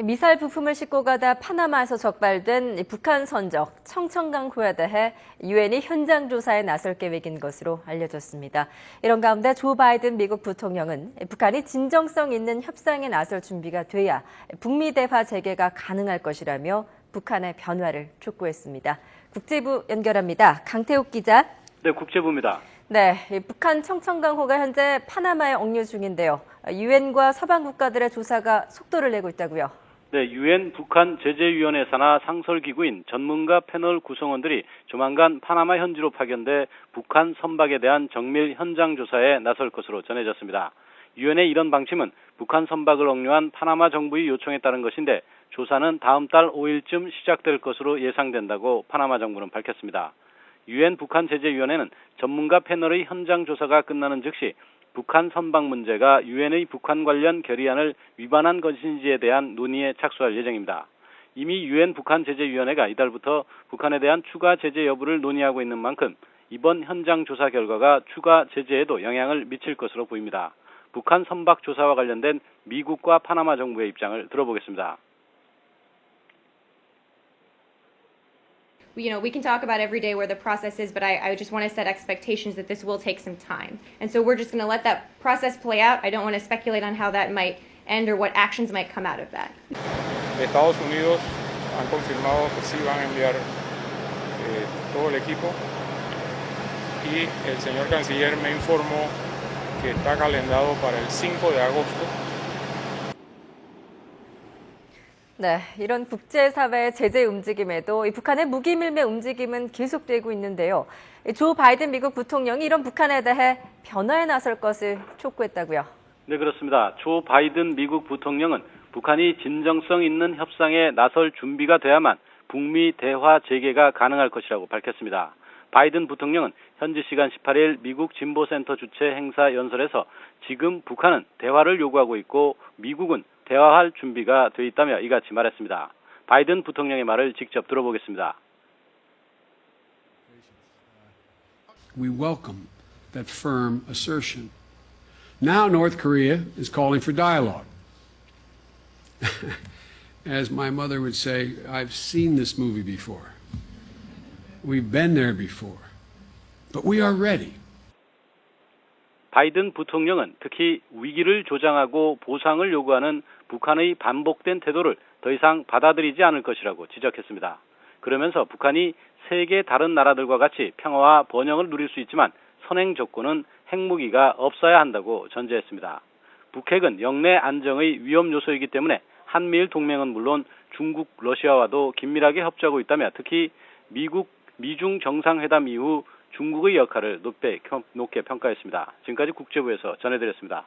미사일 부품을 싣고 가다 파나마에서 적발된 북한 선적 청천강호에 대해 유엔이 현장 조사에 나설 계획인 것으로 알려졌습니다. 이런 가운데 조 바이든 미국 부통령은 북한이 진정성 있는 협상에 나설 준비가 돼야 북미 대화 재개가 가능할 것이라며 북한의 변화를 촉구했습니다. 국제부 연결합니다. 강태욱 기자. 네, 국제부입니다. 네, 북한 청천강호가 현재 파나마에 억류 중인데요. 유엔과 서방 국가들의 조사가 속도를 내고 있다고요. 네, 유엔 북한 제재위원회 산하 상설기구인 전문가 패널 구성원들이 조만간 파나마 현지로 파견돼 북한 선박에 대한 정밀 현장 조사에 나설 것으로 전해졌습니다. 유엔의 이런 방침은 북한 선박을 억류한 파나마 정부의 요청에 따른 것인데 조사는 다음 달 5일쯤 시작될 것으로 예상된다고 파나마 정부는 밝혔습니다. 유엔 북한 제재위원회는 전문가 패널의 현장 조사가 끝나는 즉시 북한 선박 문제가 유엔의 북한 관련 결의안을 위반한 것인지에 대한 논의에 착수할 예정입니다. 이미 유엔 북한 제재위원회가 이달부터 북한에 대한 추가 제재 여부를 논의하고 있는 만큼 이번 현장 조사 결과가 추가 제재에도 영향을 미칠 것으로 보입니다. 북한 선박 조사와 관련된 미국과 파나마 정부의 입장을 들어보겠습니다. We can talk about every day where the process is, but I just want to set expectations that this will take some time. And so we're just going to let that process play out. I don't want to speculate on how that might end or what actions might come out of that. Estados Unidos han confirmado que sí van a enviar todo el equipo y el señor canciller me informó que está calendado para el 5 de agosto. 네, 이런 국제사회의 제재 움직임에도 북한의 무기 밀매 움직임은 계속되고 있는데요. 조 바이든 미국 부통령이 이런 북한에 대해 변화에 나설 것을 촉구했다고요. 네, 그렇습니다. 조 바이든 미국 부통령은 북한이 진정성 있는 협상에 나설 준비가 돼야만 북미 대화 재개가 가능할 것이라고 밝혔습니다. 바이든 부통령은 현지 시간 18일 미국 진보센터 주최 행사 연설에서 지금 북한은 대화를 요구하고 있고 미국은 대화할 준비가 돼 있다며 이같이 말했습니다. 바이든 부통령의 말을 직접 들어보겠습니다. We welcome that firm assertion. Now North Korea is calling for dialogue. As my mother would say, I've seen this movie before. We've been there before. But we are ready. 바이든 부통령은 특히 위기를 조장하고 보상을 요구하는 북한의 반복된 태도를 더 이상 받아들이지 않을 것이라고 지적했습니다. 그러면서 북한이 세계 다른 나라들과 같이 평화와 번영을 누릴 수 있지만 선행 조건은 핵무기가 없어야 한다고 전제했습니다. 북핵은 영내 안정의 위험 요소이기 때문에 한미일 동맹은 물론 중국, 러시아와도 긴밀하게 협조하고 있다며 특히 미중 정상회담 이후 중국의 역할을 높게 평가했습니다. 지금까지 국제부에서 전해드렸습니다.